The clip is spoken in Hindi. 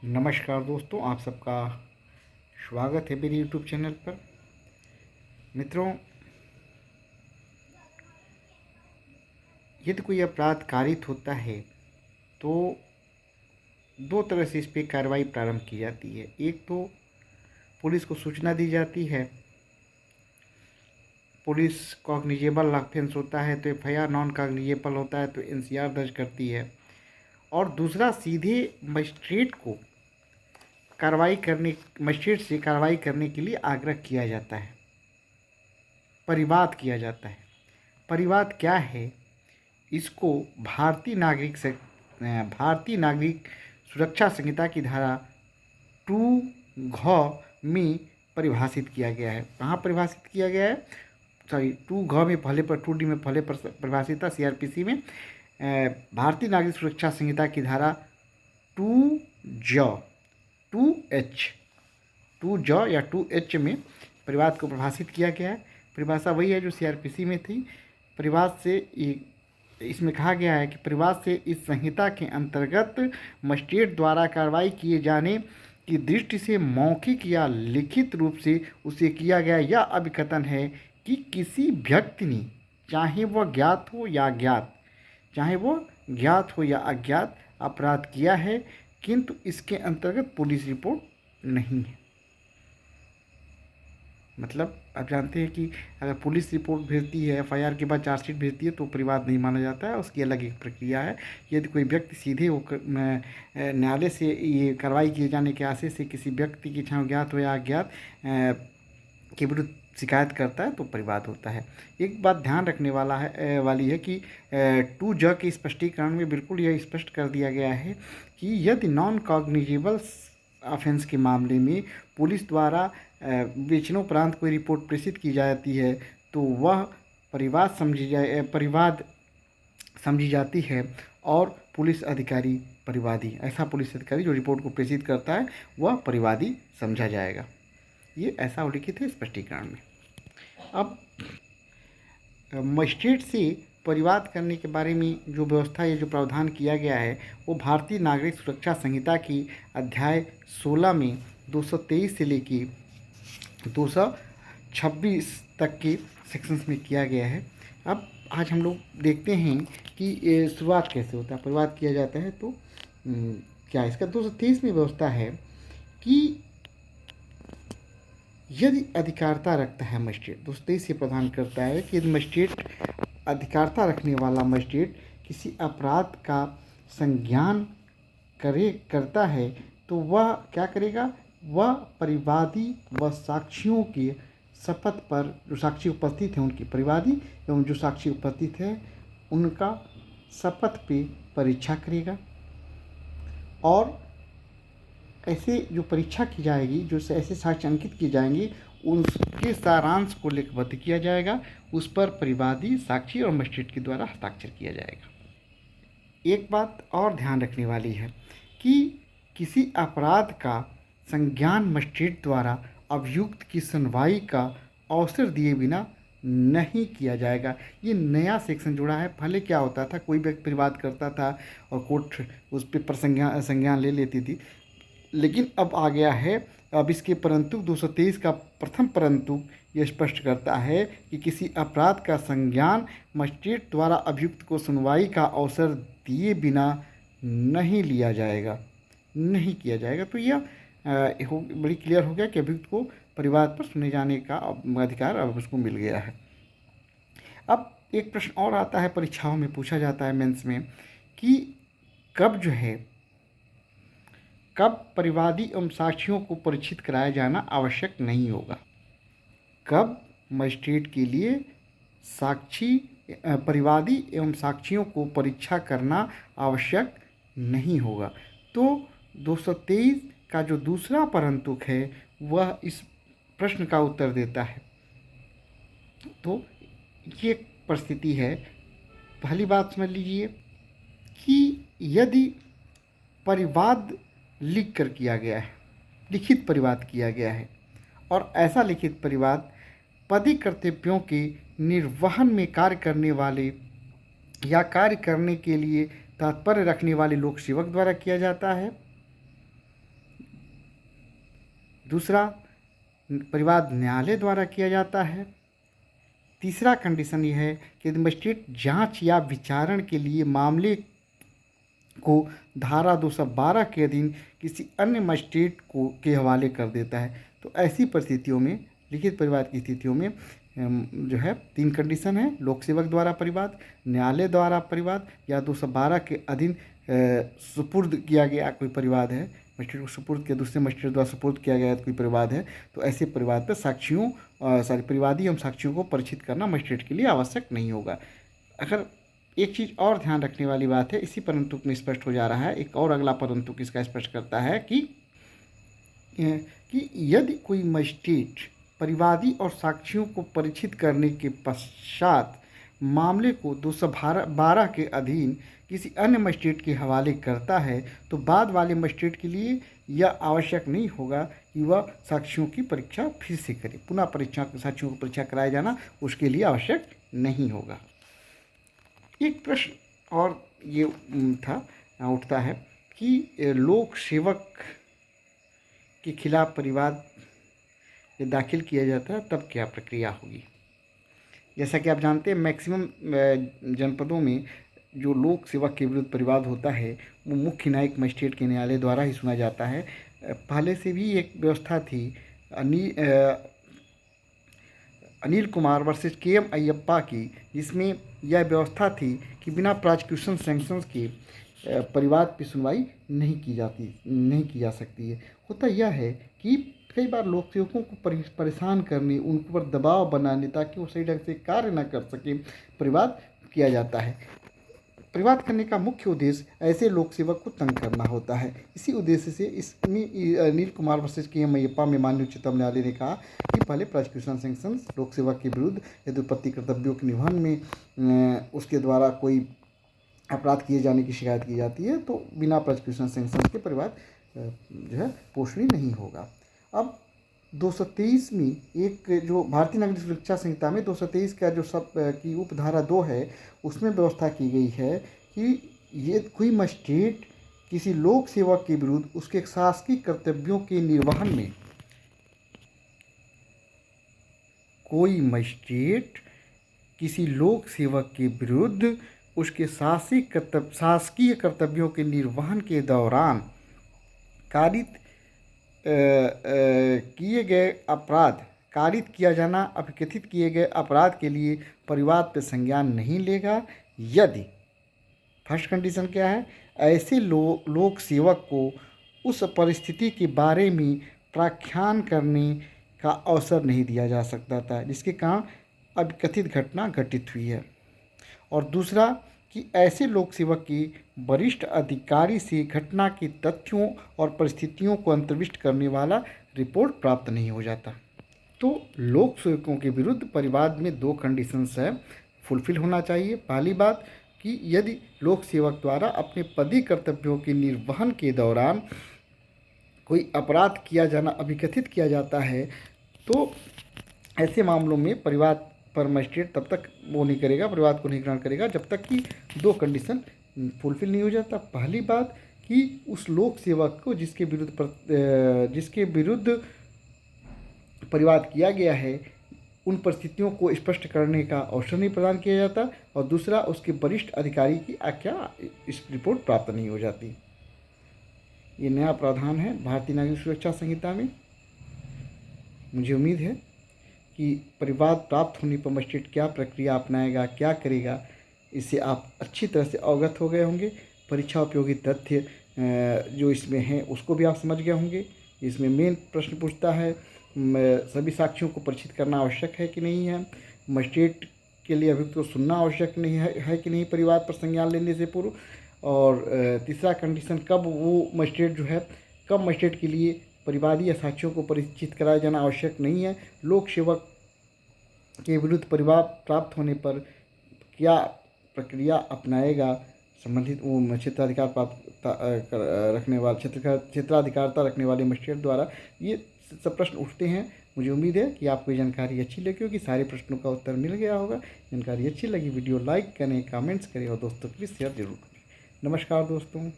नमस्कार दोस्तों, आप सबका स्वागत है मेरे यूट्यूब चैनल पर। मित्रों, यदि कोई अपराध कारित होता है तो दो तरह से इस पर कार्रवाई प्रारंभ की जाती है। एक तो पुलिस को सूचना दी जाती है, पुलिस कॉग्निजेबल ऑफेंस होता है तो एफआईआर, नॉन कॉग्निजेबल होता है तो एनसीआर दर्ज करती है। और दूसरा, सीधे मजिस्ट्रेट से कार्रवाई करने के लिए आग्रह किया जाता है, परिवाद किया जाता है। परिवाद क्या है? इसको भारतीय नागरिक सुरक्षा संहिता की धारा 2 घ में परिभाषित किया गया है। कहाँ परिभाषित किया गया है? 2 घ में पहले पर 2D में पहले पर परिभाषित था सीआरपीसी में। भारतीय नागरिक सुरक्षा संहिता की धारा 2H या 2H में परिवाद को परिभाषित किया गया है। परिभाषा वही है जो सीआरपीसी में थी। परिवाद से इसमें कहा गया है कि परिवाद से इस संहिता के अंतर्गत मजिस्ट्रेट द्वारा कार्रवाई किए जाने की दृष्टि से मौखिक या लिखित रूप से उसे किया गया यह अभिकथन है कि किसी व्यक्ति ने, चाहे वह ज्ञात हो या अज्ञात, अपराध किया है, किंतु इसके अंतर्गत पुलिस रिपोर्ट नहीं है। मतलब आप जानते हैं कि अगर पुलिस रिपोर्ट भेजती है, एफआईआर के बाद चार्जशीट भेजती है तो परिवाद नहीं माना जाता है, उसकी अलग एक प्रक्रिया है। यदि कोई व्यक्ति सीधे न्यायालय से ये कार्रवाई किए जाने के आशय से किसी व्यक्ति की, चाहे ज्ञात हो या अज्ञात, के विरुद्ध शिकायत करता है तो परिवाद होता है। एक बात ध्यान रखने वाली है कि 2J के स्पष्टीकरण में बिल्कुल यह स्पष्ट कर दिया गया है कि यदि नॉन कॉग्निजेबल ऑफेंस के मामले में पुलिस द्वारा विवेचनोपरांत कोई रिपोर्ट प्रेषित की जाती है तो वह परिवाद समझी जाती है और पुलिस अधिकारी परिवादी, ऐसा पुलिस अधिकारी जो रिपोर्ट को प्रेषित करता है वह परिवादी समझा जाएगा। ये ऐसा उल्लिखित है स्पष्टीकरण में। अब मजिस्ट्रेट से परिवाद करने के बारे में जो व्यवस्था या जो प्रावधान किया गया है वो भारतीय नागरिक सुरक्षा संहिता की अध्याय 16 में 223 से लेकर 226 तक के सेक्शंस में किया गया है। अब आज हम लोग देखते हैं कि शुरुआत कैसे होता है, परिवाद किया जाता है तो क्या इसका 223 में व्यवस्था है कि यदि अधिकारिता रखता है मजिस्ट्रेट, 223 से प्रदान करता है कि यदि अधिकारिता रखने वाला मजिस्ट्रेट किसी अपराध का संज्ञान करता है तो वह क्या करेगा? वह परिवादी व साक्षियों के शपथ पर, जो साक्षी उपस्थित हैं उनकी, परिवादी एवं जो साक्षी उपस्थित है उनका शपथ पे परीक्षा करेगा। और ऐसे जो परीक्षा की जाएगी, जो ऐसे साक्ष्य अंकित किए जाएंगे, उनके सारांश को लिखबद्ध किया जाएगा, उस पर परिवादी, साक्षी और मजिस्ट्रेट के द्वारा हस्ताक्षर किया जाएगा। एक बात और ध्यान रखने वाली है कि किसी अपराध का संज्ञान मजिस्ट्रेट द्वारा अभियुक्त की सुनवाई का अवसर दिए बिना नहीं किया जाएगा। ये नया सेक्शन जुड़ा है। पहले क्या होता था, कोई व्यक्ति परिवाद करता था और कोर्ट उस पर संज्ञान ले लेती थी, लेकिन अब आ गया है, अब इसके परंतु 223 का प्रथम परंतु यह स्पष्ट करता है कि किसी अपराध का संज्ञान मजिस्ट्रेट द्वारा अभियुक्त को सुनवाई का अवसर दिए बिना नहीं लिया जाएगा, नहीं किया जाएगा। तो यह बड़ी क्लियर हो गया कि अभियुक्त को परिवाद पर सुने जाने का अधिकार अब उसको मिल गया है। अब एक प्रश्न और आता है, परीक्षाओं में पूछा जाता है, मेंस में, कि कब परिवादी एवं साक्षियों को परीक्षित कराया जाना आवश्यक नहीं होगा? कब मजिस्ट्रेट के लिए परिवादी एवं साक्षियों को परीक्षा करना आवश्यक नहीं होगा? तो 223 का जो दूसरा परंतुक है वह इस प्रश्न का उत्तर देता है। तो ये परिस्थिति है। पहली बात समझ लीजिए कि यदि परिवाद लिख कर किया गया है, लिखित परिवाद किया गया है, और ऐसा लिखित परिवाद पद कर्तव्यों के निर्वहन में कार्य करने वाले या कार्य करने के लिए तात्पर्य रखने वाले लोक सेवक द्वारा किया जाता है, दूसरा, परिवाद न्यायालय द्वारा किया जाता है। तीसरा कंडीशन ये है कि यदि मजिस्ट्रेट जांच या विचारण के लिए मामले को धारा 212 के अधीन किसी अन्य मजिस्ट्रेट को के हवाले कर देता है, तो ऐसी परिस्थितियों में, लिखित परिवाद की स्थितियों में जो है 3 कंडीशन है: लोक सेवक द्वारा परिवाद, न्यायालय द्वारा परिवाद, या 212 के अधीन सुपुर्द किया गया कोई परिवाद है, मजिस्ट्रेट को सुपुर्द किया, दूसरे मजिस्ट्रेट द्वारा सुपुर्द किया गया कोई परिवाद है, तो ऐसे परिवाद पर साक्षियों परिवादी एवं साक्षियों को परिचित करना मजिस्ट्रेट के लिए आवश्यक नहीं होगा। अगर एक चीज़ और ध्यान रखने वाली बात है, इसी परंतु में स्पष्ट हो जा रहा है, एक और अगला परंतु किसका स्पष्ट करता है कि यदि कोई मजिस्ट्रेट परिवादी और साक्षियों को परिचित करने के पश्चात मामले को 212 के अधीन किसी अन्य मजिस्ट्रेट के हवाले करता है, तो बाद वाले मजिस्ट्रेट के लिए यह आवश्यक नहीं होगा कि वह साक्षियों की परीक्षा फिर से करे। पुनः साक्षियों को परीक्षा कराया जाना उसके लिए आवश्यक नहीं होगा। एक प्रश्न और ये उठता है कि लोक सेवक के खिलाफ परिवाद दाखिल किया जाता है तब क्या प्रक्रिया होगी। जैसा कि आप जानते हैं, मैक्सिमम जनपदों में जो लोक सेवक के विरुद्ध परिवाद होता है वो मुख्य न्यायिक मजिस्ट्रेट के न्यायालय द्वारा ही सुना जाता है। पहले से भी एक व्यवस्था थी, अनिल कुमार वर्सेस के.एम. अय्यप्पा की, जिसमें यह व्यवस्था थी कि बिना प्रोसिक्यूशन सैंक्शंस के परिवाद की सुनवाई नहीं की जा सकती है। होता यह है कि कई बार लोक सेवकों को परेशान करने, उन पर दबाव बनाने ताकि वो सही ढंग से कार्य न कर सके, परिवाद किया जाता है। परिवाद करने का मुख्य उद्देश्य ऐसे लोक सेवक को तंग करना होता है। इसी उद्देश्य से इसमें अनिल कुमार वर्सेस के.एम. अय्यप्पा में माननीय उच्चतम न्यायालय ने कहा कि पहले प्रोसिक्यूशन सैंक्शंस लोक सेवक के विरुद्ध यदि उत्पत्ति कर्तव्यों के निर्वहन में उसके द्वारा कोई अपराध किए जाने की शिकायत की जाती है, तो बिना प्रोसिक्यूशन सैंक्शंस के परिवाद जो है पोषणीय नहीं होगा। अब 223 में एक जो भारतीय नागरिक सुरक्षा संहिता में 223 का जो सब की उपधारा 2 है, उसमें व्यवस्था की गई है कि ये कोई मजिस्ट्रेट किसी लोक सेवक के विरुद्ध उसके शासकीय कर्तव्यों के निर्वहन में, कोई मजिस्ट्रेट किसी लोक सेवक के विरुद्ध उसके शासकीय कर्तव्यों के निर्वहन के दौरान कारित किया जाना अभिकथित किए गए अपराध के लिए परिवाद पर संज्ञान नहीं लेगा, यदि फर्स्ट कंडीशन क्या है, ऐसे लोक सेवक को उस परिस्थिति के बारे में प्राख्यान करने का अवसर नहीं दिया जा सकता था जिसके कारण अभिकथित घटना घटित हुई है। और दूसरा कि ऐसे लोक सेवक की वरिष्ठ अधिकारी से घटना के तथ्यों और परिस्थितियों को अंतर्विष्ट करने वाला रिपोर्ट प्राप्त नहीं हो जाता। तो लोक सेवकों के विरुद्ध परिवाद में 2 कंडीशंस है, फुलफिल होना चाहिए। पहली बात कि यदि लोक सेवक द्वारा अपने पदीय कर्तव्यों के निर्वहन के दौरान कोई अपराध किया जाना अभिकथित किया जाता है, तो ऐसे मामलों में परिवाद पर मजिस्ट्रेट तब तक वो नहीं करेगा, परिवाद को नहीं ग्रहण करेगा जब तक कि 2 कंडीशन फुलफिल नहीं हो जाता। पहली बात कि उस लोक सेवक को जिसके विरुद्ध परिवाद किया गया है उन परिस्थितियों को स्पष्ट करने का अवसर नहीं प्रदान किया जाता, और दूसरा उसके वरिष्ठ अधिकारी की आज्ञा इस रिपोर्ट प्राप्त नहीं हो जाती। ये नया प्रावधान है भारतीय नागरिक सुरक्षा संहिता में। मुझे उम्मीद है कि परिवाद प्राप्त होने पर मजिस्ट्रेट क्या प्रक्रिया अपनाएगा, क्या करेगा, इससे आप अच्छी तरह से अवगत हो गए होंगे। परीक्षा उपयोगी तथ्य जो इसमें हैं उसको भी आप समझ गए होंगे। इसमें मेन प्रश्न पूछता है सभी साक्षियों को परिचित करना आवश्यक है कि नहीं है, मजिस्ट्रेट के लिए अभियुक्त को सुनना आवश्यक नहीं है कि नहीं परिवाद पर संज्ञान लेने से पूर्व, और तीसरा कंडीशन कब मजिस्ट्रेट के लिए परिवादी या साक्षियों को परिचित कराया जाना आवश्यक नहीं है। लोक सेवक के विरुद्ध परिवाद प्राप्त होने पर क्या प्रक्रिया अपनाएगा संबंधित वो क्षेत्राधिकारता रखने वाले मजिस्ट्रेट द्वारा, ये सब प्रश्न उठते हैं। मुझे उम्मीद है कि आपको ये जानकारी अच्छी लगी होगी, सारे प्रश्नों का उत्तर मिल गया होगा। जानकारी अच्छी लगी वीडियो लाइक करें, कमेंट्स करें और दोस्तों के लिए शेयर जरूर करें। नमस्कार दोस्तों।